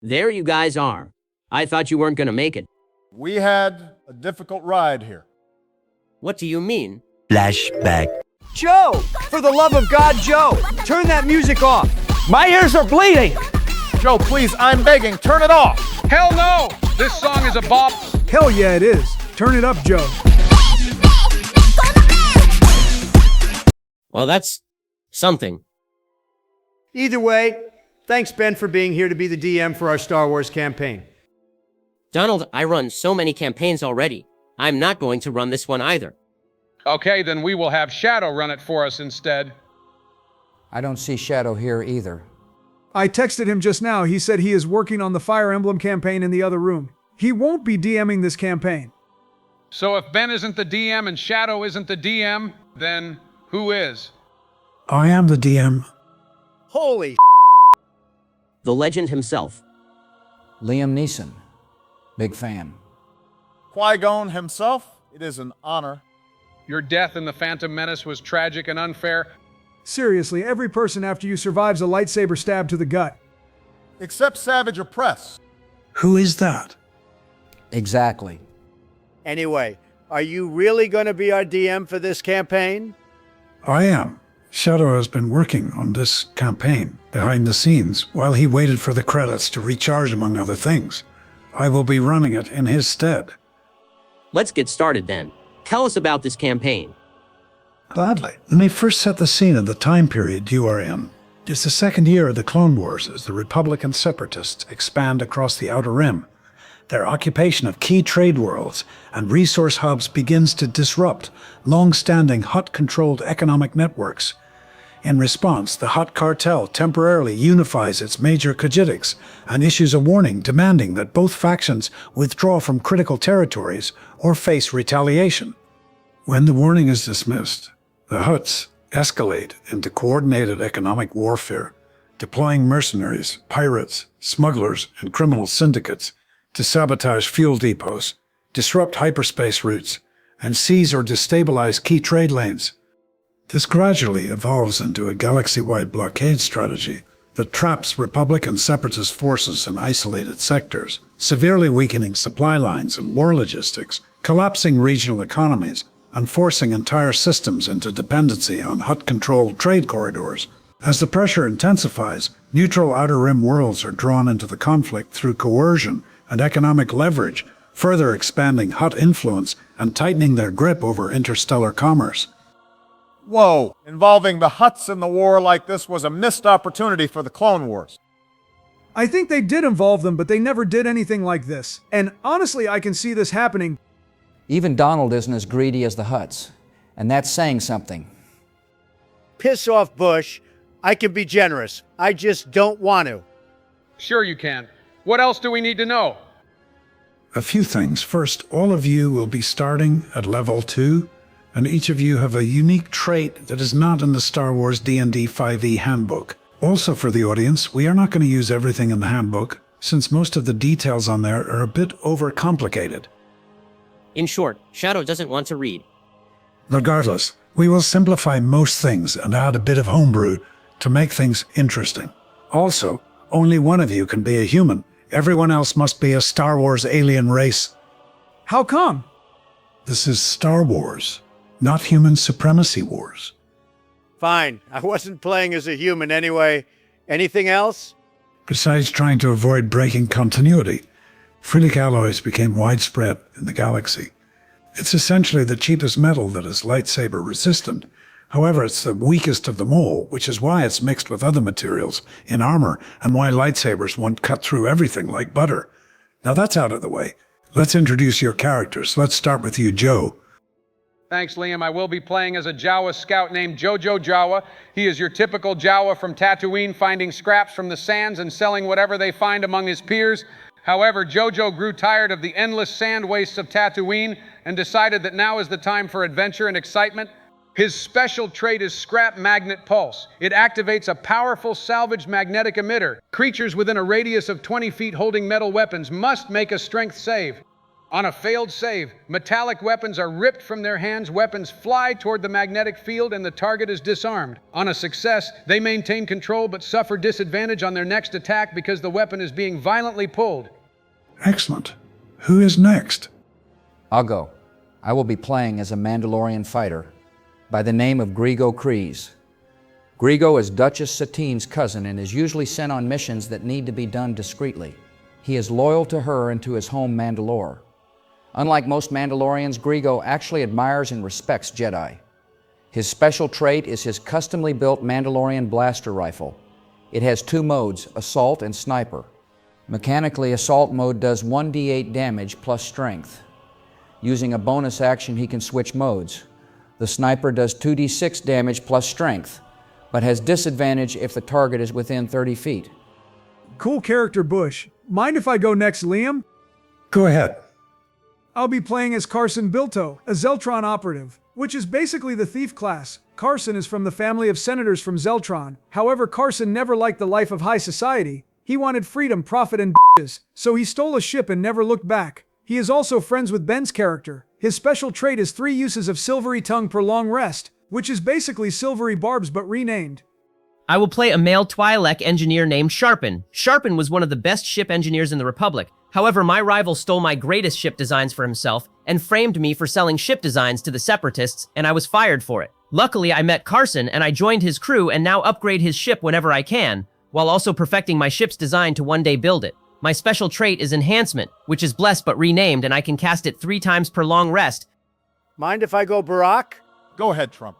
There you guys are. I thought you weren't gonna make it. We had a difficult ride here. What do you mean? Flashback. Joe! For the love of God, Joe! Turn that music off! My ears are bleeding! Joe, please, I'm begging, turn it off! Hell no! This song is a bop. Hell yeah, it is. Turn it up, Joe. Well, that's something. Either way, thanks, Ben, for being here to be the DM for our Star Wars campaign. Donald, I run so many campaigns already. I'm not going to run this one either. Okay, then we will have Shadow run it for us instead. I don't see Shadow here either. I texted him just now. He said he is working on the Fire Emblem campaign in the other room. He won't be DMing this campaign. So if Ben isn't the DM and Shadow isn't the DM, then who is? I am the DM. Holy The legend himself. Liam Neeson. Big fan. Qui-Gon himself, it is an honor. Your death in the Phantom Menace was tragic and unfair. Seriously, every person after you survives a lightsaber stab to the gut. Except Savage Opress. Who is that? Exactly. Anyway, are you really going to be our DM for this campaign? I am. Shadow has been working on this campaign behind the scenes while he waited for the credits to recharge, among other things. I will be running it in his stead. Let's get started then. Tell us about this campaign. Gladly. Let me first set the scene of the time period you are in. It's the second year of the Clone Wars as the Republic and Separatists expand across the Outer Rim. Their occupation of key trade worlds and resource hubs begins to disrupt long-standing Hutt-controlled economic networks. In response, the Hutt cartel temporarily unifies its major Khajiitics and issues a warning demanding that both factions withdraw from critical territories or face retaliation. When the warning is dismissed, the Hutts escalate into coordinated economic warfare, deploying mercenaries, pirates, smugglers, and criminal syndicates to sabotage fuel depots, disrupt hyperspace routes, and seize or destabilize key trade lanes. This gradually evolves into a galaxy-wide blockade strategy that traps Republic and Separatist forces in isolated sectors, severely weakening supply lines and war logistics, collapsing regional economies, and forcing entire systems into dependency on Hutt-controlled trade corridors. As the pressure intensifies, neutral Outer Rim worlds are drawn into the conflict through coercion and economic leverage, further expanding Hutt influence and tightening their grip over interstellar commerce. Whoa, involving the Hutts in the war like this was a missed opportunity for the Clone Wars. I think they did involve them, but they never did anything like this. And honestly, I can see this happening. Even Donald isn't as greedy as the Hutts, and that's saying something. Piss off, Bush. I can be generous. I just don't want to. Sure you can. What else do we need to know? A few things. First, all of you will be starting at level 2, and each of you have a unique trait that is not in the Star Wars D&D 5e handbook. Also for the audience, we are not going to use everything in the handbook, since most of the details on there are a bit overcomplicated. In short, Shadow doesn't want to read. Regardless, we will simplify most things and add a bit of homebrew to make things interesting. Also, only one of you can be a human. Everyone else must be a Star Wars alien race. How come? This is Star Wars, not human supremacy wars. Fine. I wasn't playing as a human anyway. Anything else? Besides trying to avoid breaking continuity, Freelic alloys became widespread in the galaxy. It's essentially the cheapest metal that is lightsaber resistant. However, it's the weakest of them all, which is why it's mixed with other materials in armor and why lightsabers won't cut through everything like butter. Now that's out of the way. Let's introduce your characters. Let's start with you, Joe. Thanks, Liam. I will be playing as a Jawa scout named Jojo Jawa. He is your typical Jawa from Tatooine, finding scraps from the sands and selling whatever they find among his peers. However, Jojo grew tired of the endless sand wastes of Tatooine and decided that now is the time for adventure and excitement. His special trait is Scrap Magnet Pulse. It activates a powerful salvage magnetic emitter. Creatures within a radius of 20 feet holding metal weapons must make a strength save. On a failed save, metallic weapons are ripped from their hands, weapons fly toward the magnetic field, and the target is disarmed. On a success, they maintain control but suffer disadvantage on their next attack because the weapon is being violently pulled. Excellent. Who is next? I'll go. I will be playing as a Mandalorian fighter by the name of Grigo Kryze. Grigo is Duchess Satine's cousin and is usually sent on missions that need to be done discreetly. He is loyal to her and to his home Mandalore. Unlike most Mandalorians, Grigo actually admires and respects Jedi. His special trait is his customly built Mandalorian blaster rifle. It has two modes, Assault and Sniper. Mechanically, Assault mode does 1d8 damage plus strength. Using a bonus action, he can switch modes. The Sniper does 2d6 damage plus strength, but has disadvantage if the target is within 30 feet. Cool character, Bush. Mind if I go next, Liam? Go ahead. I'll be playing as Carson Bilto, a Zeltron operative, which is basically the thief class. Carson is from the family of senators from Zeltron. However, Carson never liked the life of high society. He wanted freedom, profit, and bitches, so he stole a ship and never looked back. He is also friends with Ben's character. His special trait is 3 uses of Silvery Tongue per long rest, which is basically Silvery Barbs but renamed. I will play a male Twi'lek engineer named Sharpen. Sharpen was one of the best ship engineers in the Republic. However, my rival stole my greatest ship designs for himself and framed me for selling ship designs to the Separatists, and I was fired for it. Luckily, I met Carson and I joined his crew and now upgrade his ship whenever I can, while also perfecting my ship's design to one day build it. My special trait is Enhancement, which is blessed but renamed, and I can cast it 3 times per long rest. Mind if I go Barack? Go ahead, Trump.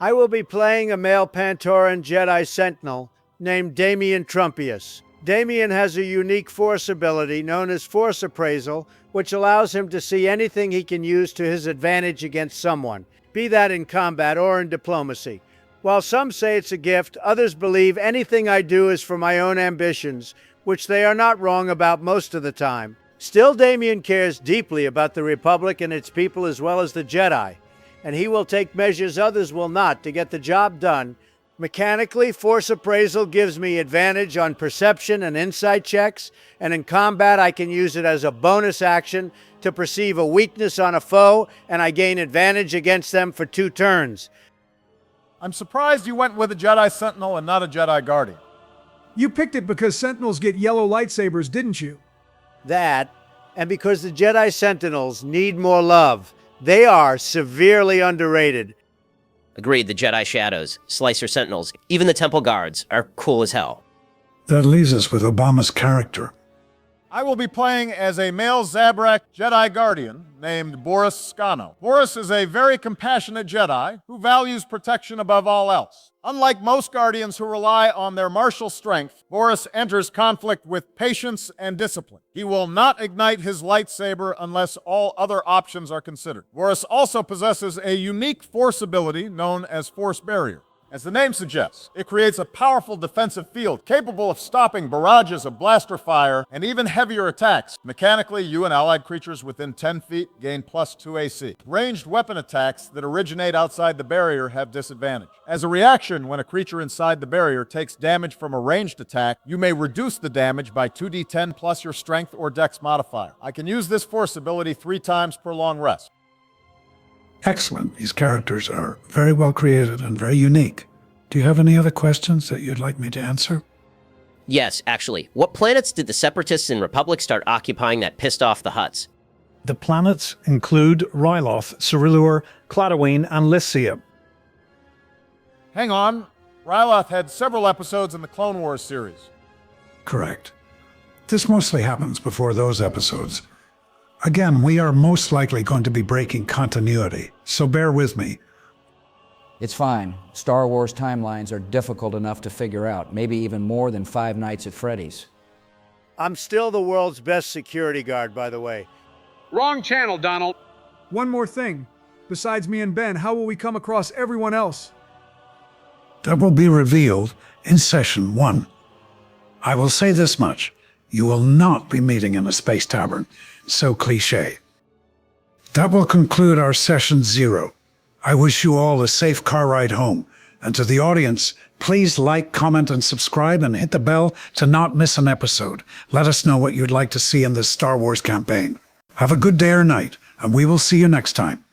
I will be playing a male Pantoran Jedi Sentinel named Damian Trumpius. Damian has a unique Force ability known as Force Appraisal, which allows him to see anything he can use to his advantage against someone, be that in combat or in diplomacy. While some say it's a gift, others believe anything I do is for my own ambitions, which they are not wrong about most of the time. Still, Damian cares deeply about the Republic and its people as well as the Jedi, and he will take measures others will not to get the job done. Mechanically, Force Appraisal gives me advantage on perception and insight checks, and in combat I can use it as a bonus action to perceive a weakness on a foe, and I gain advantage against them for 2 turns. I'm surprised you went with a Jedi Sentinel and not a Jedi Guardian. You picked it because Sentinels get yellow lightsabers, didn't you? That, and because the Jedi Sentinels need more love. They are severely underrated. Agreed, the Jedi Shadows, Slicer Sentinels, even the Temple Guards are cool as hell. That leaves us with Obama's character. I will be playing as a male Zabrak Jedi Guardian named Boris Scano. Boris is a very compassionate Jedi who values protection above all else. Unlike most Guardians who rely on their martial strength, Boris enters conflict with patience and discipline. He will not ignite his lightsaber unless all other options are considered. Boris also possesses a unique Force ability known as Force Barrier. As the name suggests, it creates a powerful defensive field capable of stopping barrages of blaster fire and even heavier attacks. Mechanically, you and allied creatures within 10 feet gain +2 AC. Ranged weapon attacks that originate outside the barrier have disadvantage. As a reaction, when a creature inside the barrier takes damage from a ranged attack, you may reduce the damage by 2d10 plus your strength or dex modifier. I can use this force ability 3 times per long rest. Excellent. These characters are very well created and very unique. Do you have any other questions that you'd like me to answer? Yes, actually. What planets did the Separatists and Republic start occupying that pissed off the Hutts? The planets include Ryloth, Cerilur, Cladoween, and Lycia. Hang on. Ryloth had several episodes in the Clone Wars series. Correct. This mostly happens before those episodes. Again, we are most likely going to be breaking continuity, so bear with me. It's fine. Star Wars timelines are difficult enough to figure out, maybe even more than Five Nights at Freddy's. I'm still the world's best security guard, by the way. Wrong channel, Donald. One more thing. Besides me and Ben, how will we come across everyone else? That will be revealed in Session 1. I will say this much. You will not be meeting in a space tavern. So cliché. That will conclude our Session 0. I wish you all a safe car ride home. And to the audience, please like, comment, and subscribe, and hit the bell to not miss an episode. Let us know what you'd like to see in this Star Wars campaign. Have a good day or night, and we will see you next time.